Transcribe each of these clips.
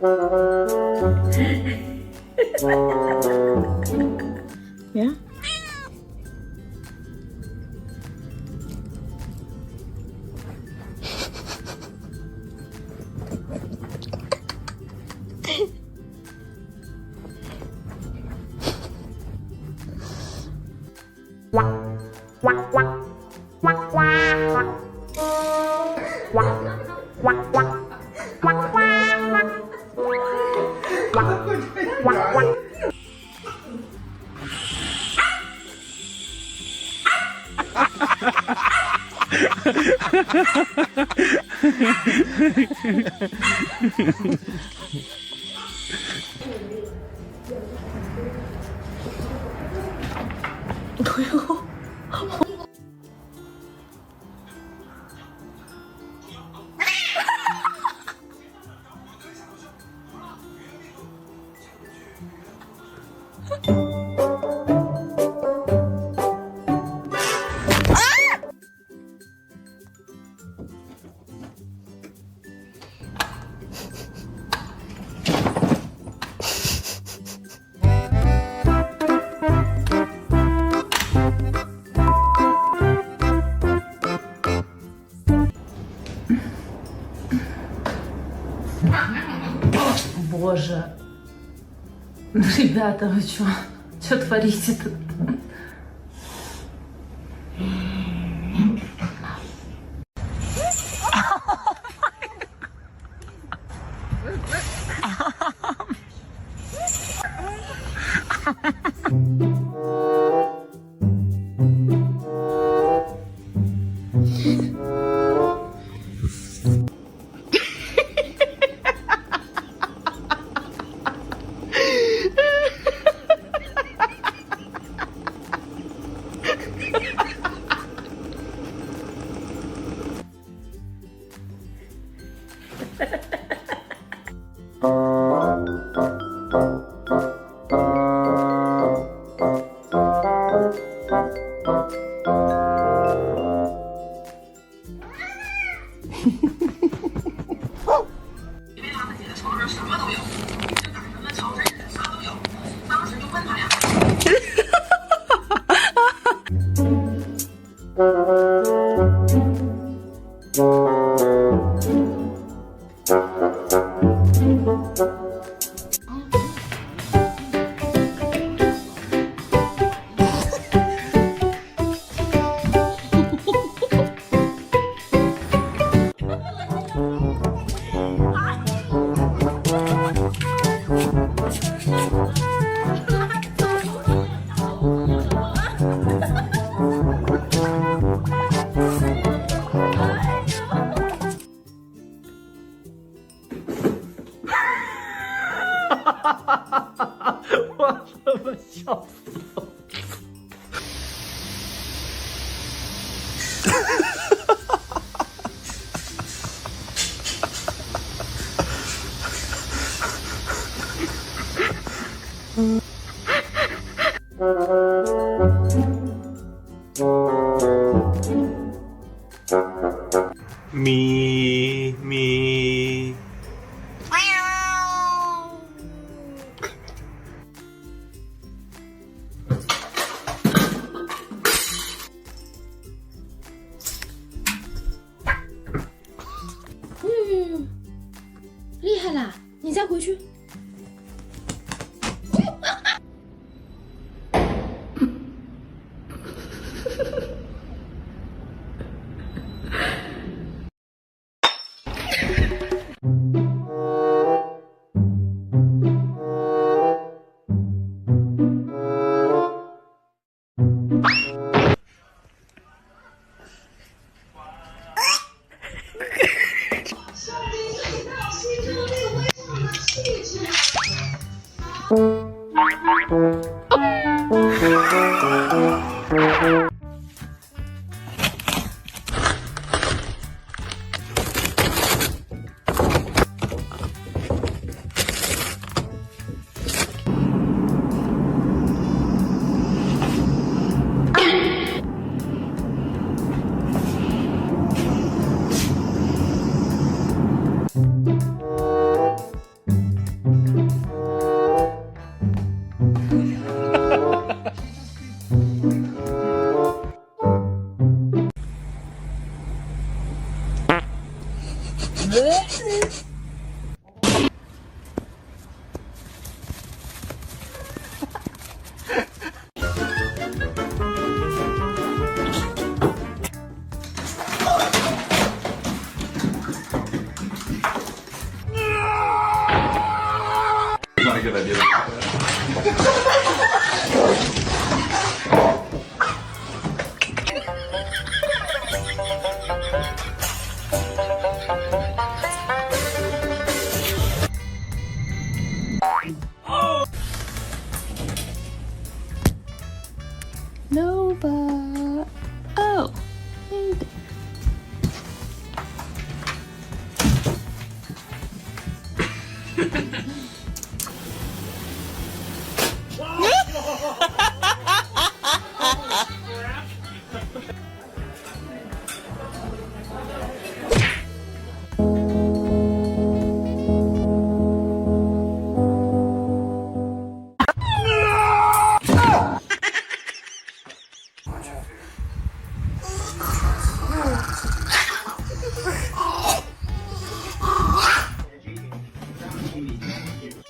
Yeah. Боже, ребята, вы что творите тут?我他妈笑死了！咪咪。厉害啦！你再回去。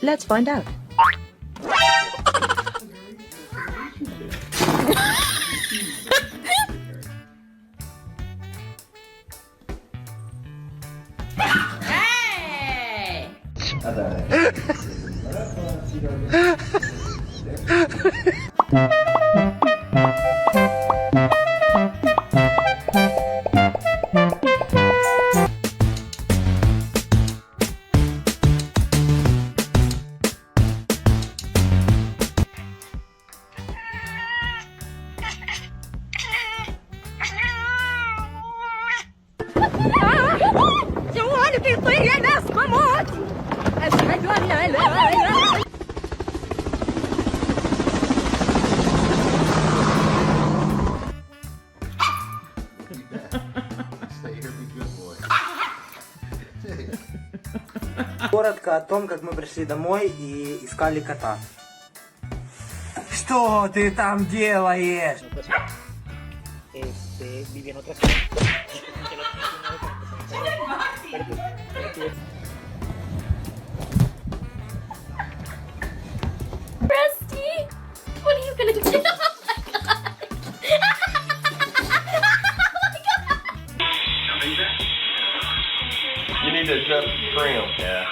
Let's find out. Hey! You want to be free and that's come on. Коротко о том, как мы пришли домой и искали кота. Что ты там делаешь? Rusty, what are you gonna do? You need to adjust the trim. Yeah.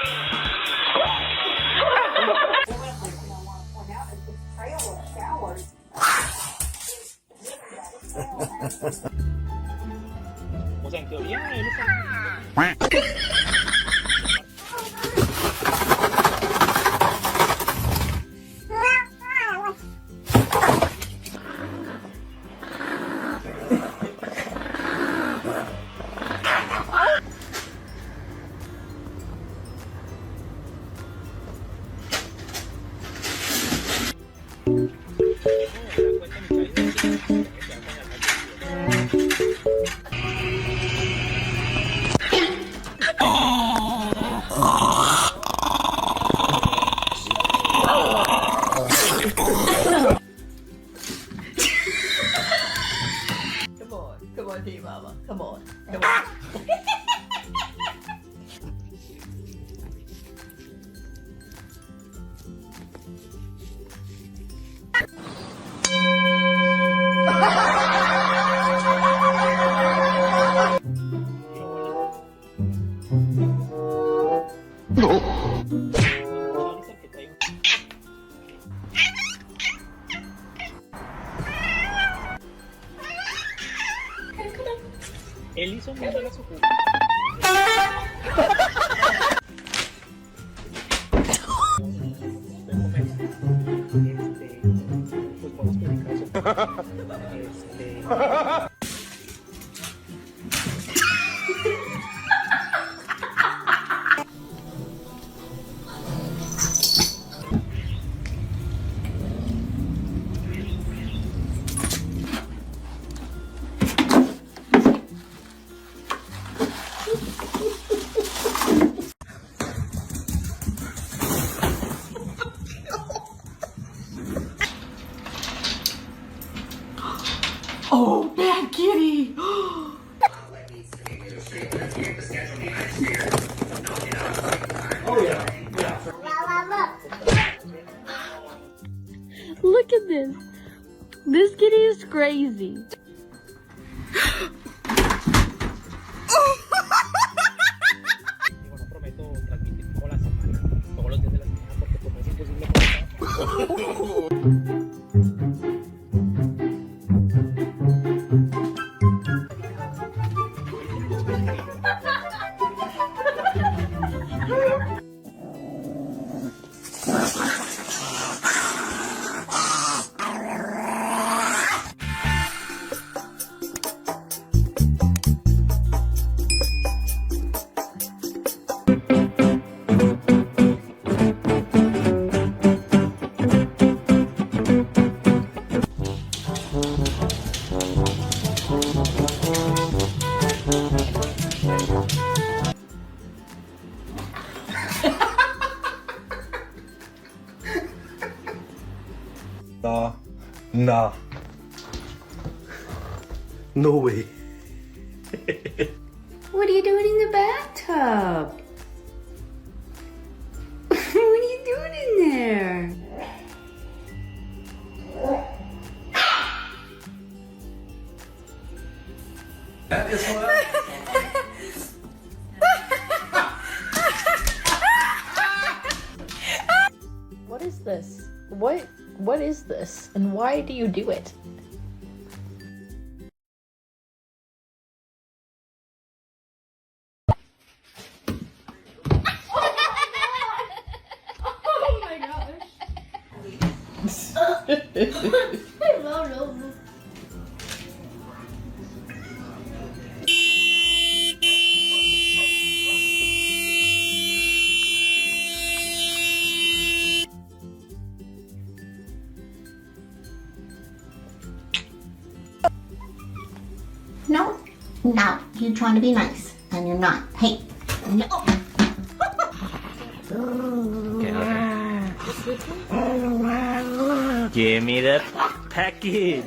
Come on, T Mama. Come on. Come on. Él hizo mucho de su culo. Pues vamos a explicar eso. Oh, bad kitty! Look at this. This kitty is crazy. Y bueno, prometo transmitir todas las semanas, todos los días de la semana, porque pues no es imposible. Nah. No way. What are you doing in the bathtub? What are you doing in there? That is what. What is this? What is this? And why do you do it? No, no, you're trying to be nice, and you're not. Hey, no. Give me the package.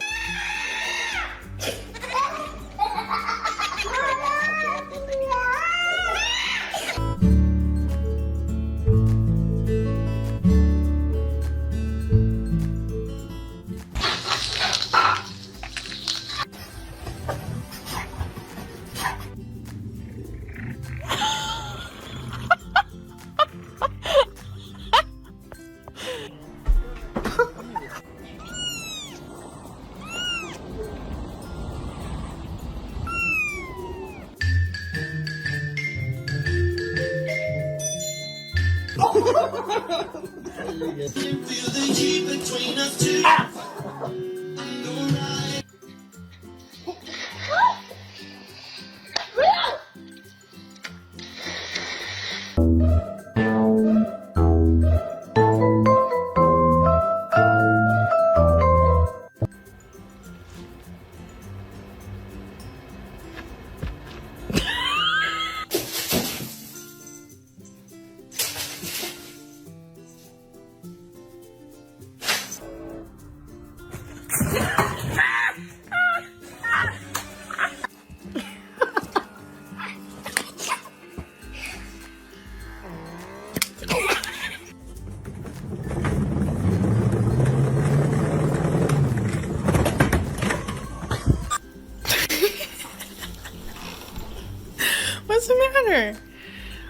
What's the matter?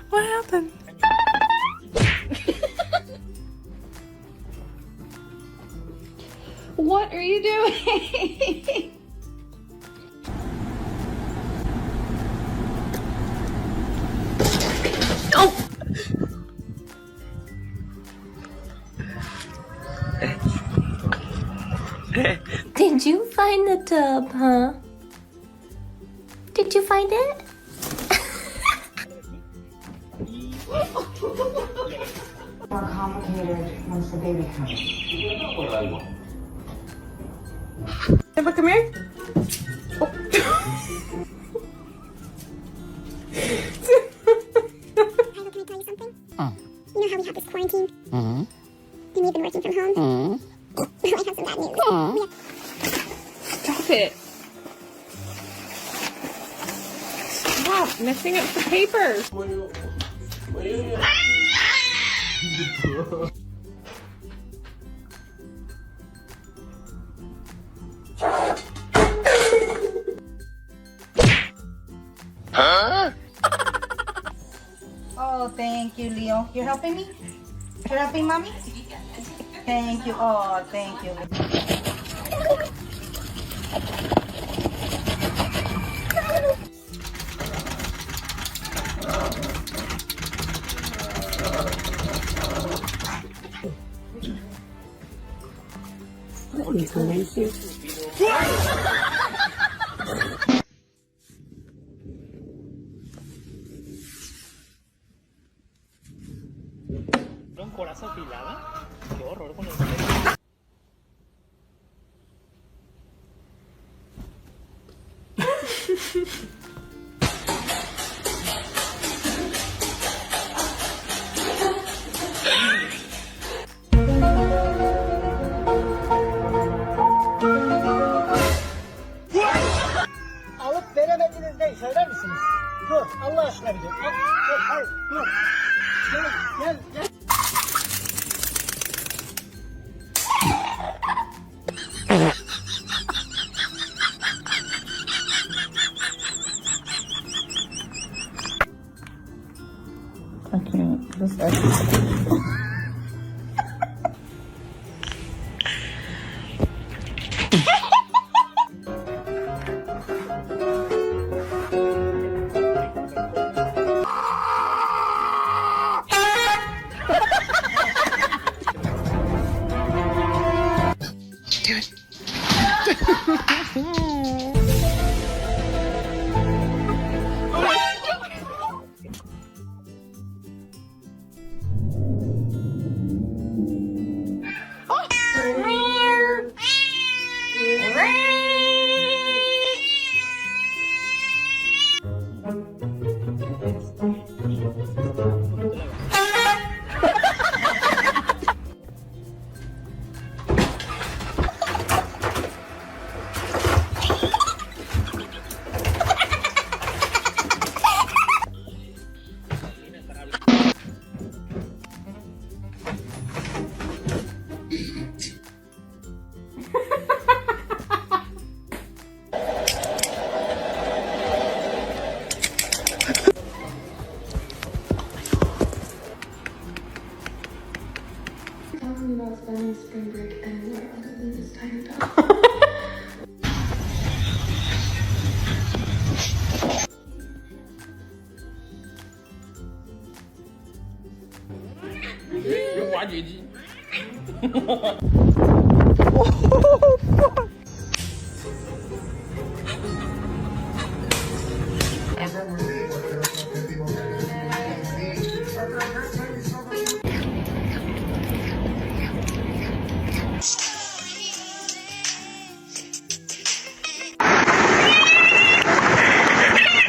What happened? What are you doing? Did you find the tub, huh? Did you find it? More complicated once the baby comes. Emma, come here. Can I tell you something? You know how we have this quarantine? And we've been working from home? I have some bad news. Stop it. Stop messing up the papers. Oh, thank you, Leo. You're helping me? You're helping mommy? Thank you. Oh, thank you. ¿Un corazón afilada? Qué horror con el I can't. This exercise. Talking about spending spring break anywhere other than this tiny dog.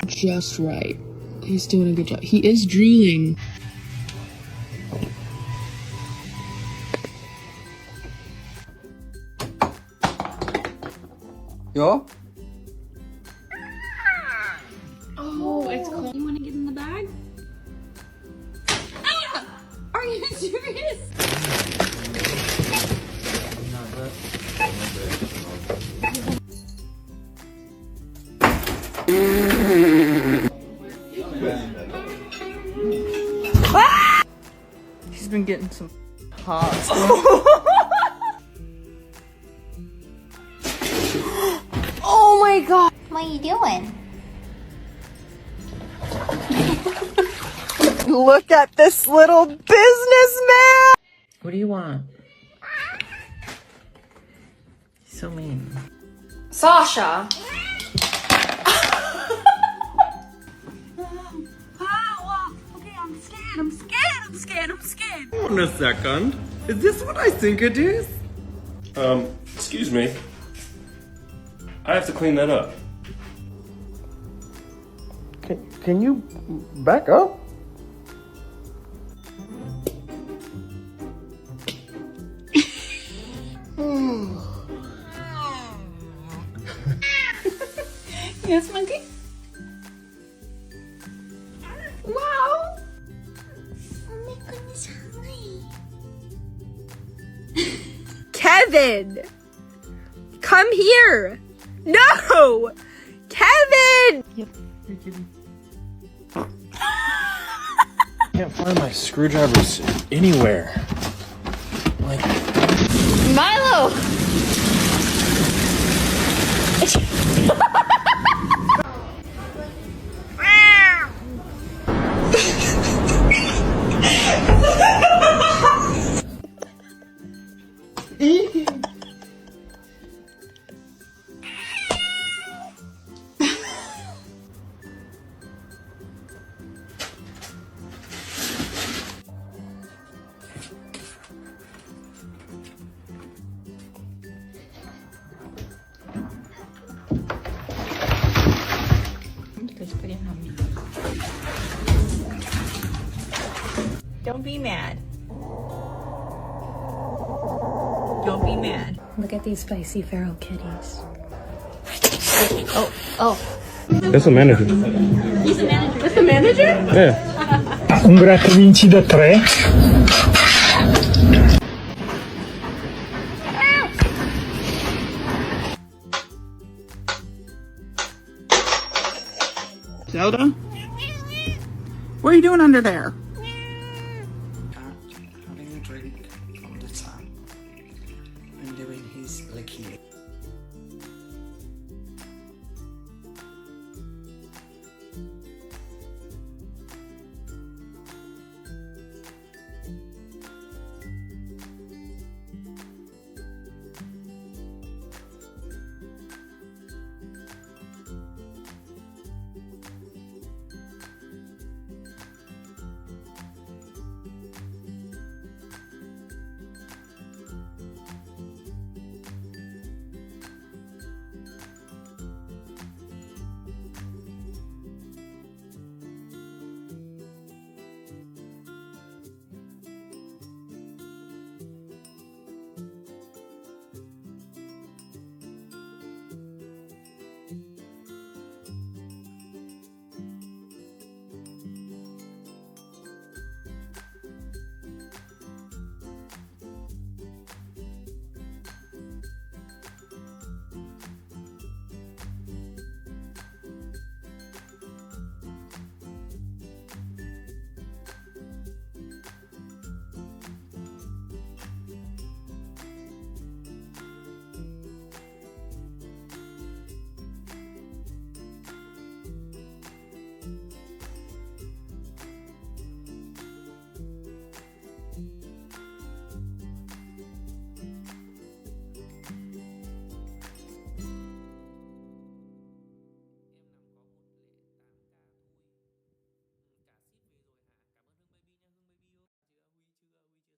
Just right. He's doing a good job. He is drooling. Yo? Oh, it's cold. You want to get in the bag? Ah! Are you serious? She's been getting some hot. Oh my god. What are you doing? Look at this little businessman. What do you want? So mean. Sasha. Hold on a second. Is this what I think it is? Excuse me. I have to clean that up. Can you back up? Yes, monkey? Wow! Oh my goodness, hi. Kevin! Come here! No! Kevin! Can't find my screwdrivers anywhere. Like, Milo! Don't be mad. Don't be mad. Look at these spicy feral kitties. that's a manager. He's a manager. That's the manager? Yeah. un gratta vinci da 3. Zelda? What are you doing under there? Having a drink from the tap and doing his licky.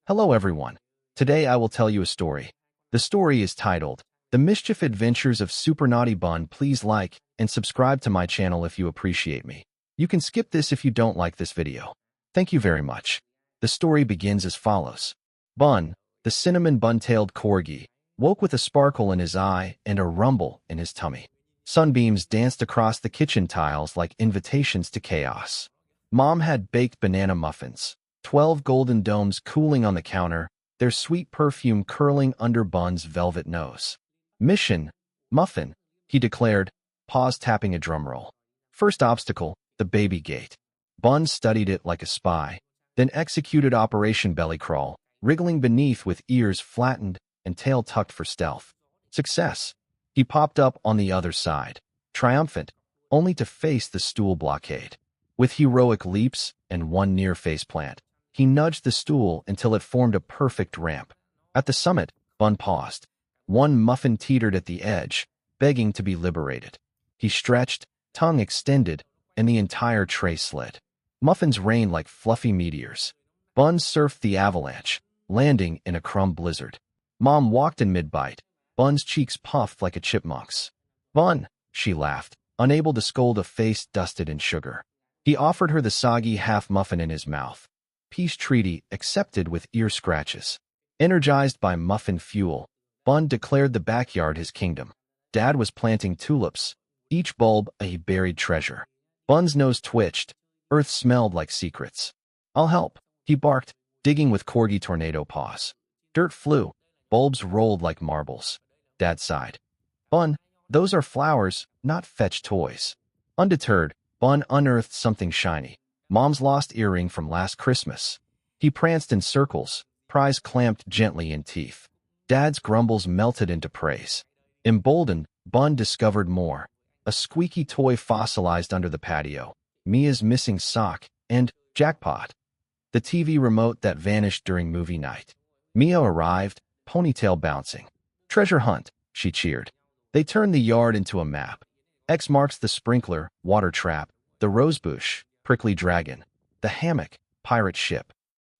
Hello everyone. Today I will tell you a story. The story is titled, The Mischief Adventures of Super Naughty Bun. Please like and subscribe to my channel if you appreciate me. You can skip this if you don't like this video. Thank you very much. The story begins as follows. Bun, the cinnamon bun-tailed corgi, woke with a sparkle in his eye and a rumble in his tummy. Sunbeams danced across the kitchen tiles like invitations to chaos. Mom had baked banana muffins. 12 golden domes cooling on the counter, their sweet perfume curling under Bun's velvet nose. Mission, muffin, he declared, paws tapping a drumroll. First obstacle, the baby gate. Bun studied it like a spy, then executed Operation Belly Crawl, wriggling beneath with ears flattened and tail tucked for stealth. Success. He popped up on the other side, triumphant, only to face the stool blockade. With heroic leaps and one near faceplant, he nudged the stool until it formed a perfect ramp. At the summit, Bun paused. One muffin teetered at the edge, begging to be liberated. He stretched, tongue extended, and the entire tray slid. Muffins rained like fluffy meteors. Bun surfed the avalanche, landing in a crumb blizzard. Mom walked in mid-bite. Bun's cheeks puffed like a chipmunk's. Bun, she laughed, unable to scold a face dusted in sugar. He offered her the soggy half-muffin in his mouth. Peace treaty accepted with ear scratches. Energized by muffin fuel, Bun declared the backyard his kingdom. Dad was planting tulips, each bulb a buried treasure. Bun's nose twitched. Earth smelled like secrets. I'll help, he barked, digging with corgi tornado paws. Dirt flew. Bulbs rolled like marbles. Dad sighed. Bun, those are flowers, not fetch toys. Undeterred, Bun unearthed something shiny. Mom's lost earring from last Christmas. He pranced in circles, prize clamped gently in teeth. Dad's grumbles melted into praise. Emboldened, Bun discovered more. A squeaky toy fossilized under the patio, Mia's missing sock, and, jackpot, the TV remote that vanished during movie night. Mia arrived, ponytail bouncing. Treasure hunt, she cheered. They turned the yard into a map. X marks the sprinkler, water trap, the rosebush, prickly dragon, the hammock, pirate ship.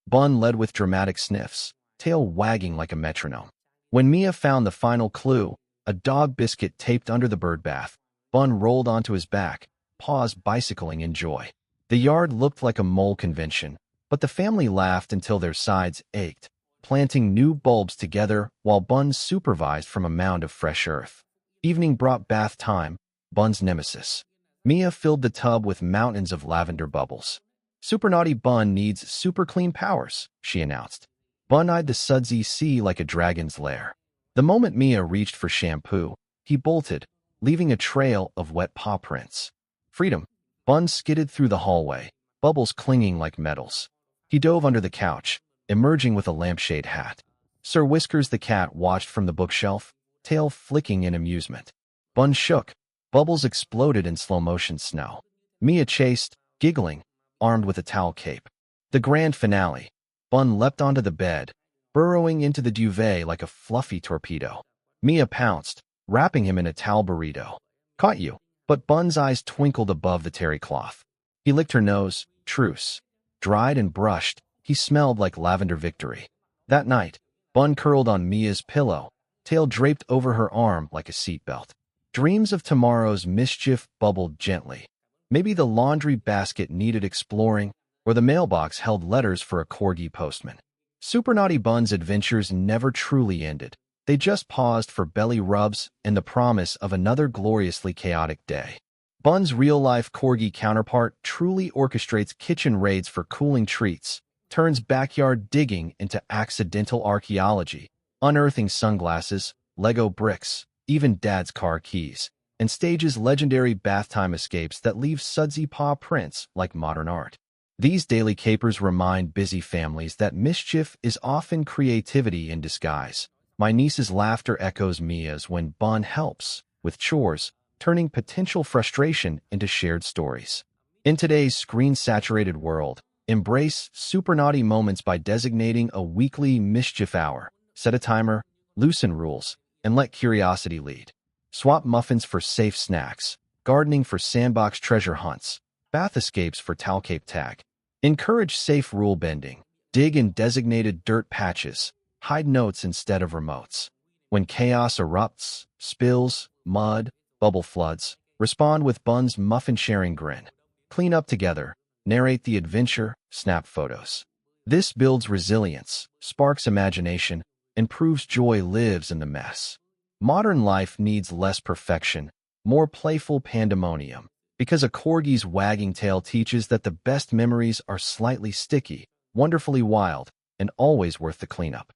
Bun led with dramatic sniffs, tail wagging like a metronome. When Mia found the final clue, a dog biscuit taped under the bird bath, Bun rolled onto his back, paws bicycling in joy. The yard looked like a mole convention, but the family laughed until their sides ached, planting new bulbs together while Bun supervised from a mound of fresh earth. Evening brought bath time, Bun's nemesis. Mia filled the tub with mountains of lavender bubbles. Super Naughty Bun needs super clean powers, she announced. Bun eyed the sudsy sea like a dragon's lair. The moment Mia reached for shampoo, he bolted, leaving a trail of wet paw prints. Freedom. Bun skidded through the hallway, bubbles clinging like metals. He dove under the couch, emerging with a lampshade hat. Sir Whiskers the cat watched from the bookshelf, tail flicking in amusement. Bun shook. Bubbles exploded in slow-motion snow. Mia chased, giggling, armed with a towel cape. The grand finale. Bun leapt onto the bed, burrowing into the duvet like a fluffy torpedo. Mia pounced, wrapping him in a towel burrito. Caught you. But Bun's eyes twinkled above the terry cloth. He licked her nose. Truce. Dried and brushed, he smelled like lavender victory. That night, Bun curled on Mia's pillow, tail draped over her arm like a seatbelt. Dreams of tomorrow's mischief bubbled gently. Maybe the laundry basket needed exploring, or the mailbox held letters for a corgi postman. Super Naughty Bun's adventures never truly ended. They just paused for belly rubs and the promise of another gloriously chaotic day. Bun's real-life corgi counterpart truly orchestrates kitchen raids for cooling treats, turns backyard digging into accidental archaeology, unearthing sunglasses, Lego bricks, even Dad's car keys, and stages legendary bathtime escapes that leave sudsy paw prints like modern art. These daily capers remind busy families that mischief is often creativity in disguise. My niece's laughter echoes Mia's when Bun helps with chores, turning potential frustration into shared stories. In today's screen-saturated world, embrace super naughty moments by designating a weekly mischief hour. Set a timer, loosen rules, and let curiosity lead. Swap muffins for safe snacks, gardening for sandbox treasure hunts, bath escapes for towel cape tag. Encourage safe rule bending. Dig in designated dirt patches. Hide notes instead of remotes. When chaos erupts, spills, mud, bubble floods, respond with Bun's muffin-sharing grin. Clean up together, narrate the adventure, snap photos. This builds resilience, sparks imagination, and proves joy lives in the mess. Modern life needs less perfection, more playful pandemonium, because a corgi's wagging tail teaches that the best memories are slightly sticky, wonderfully wild, and always worth the cleanup.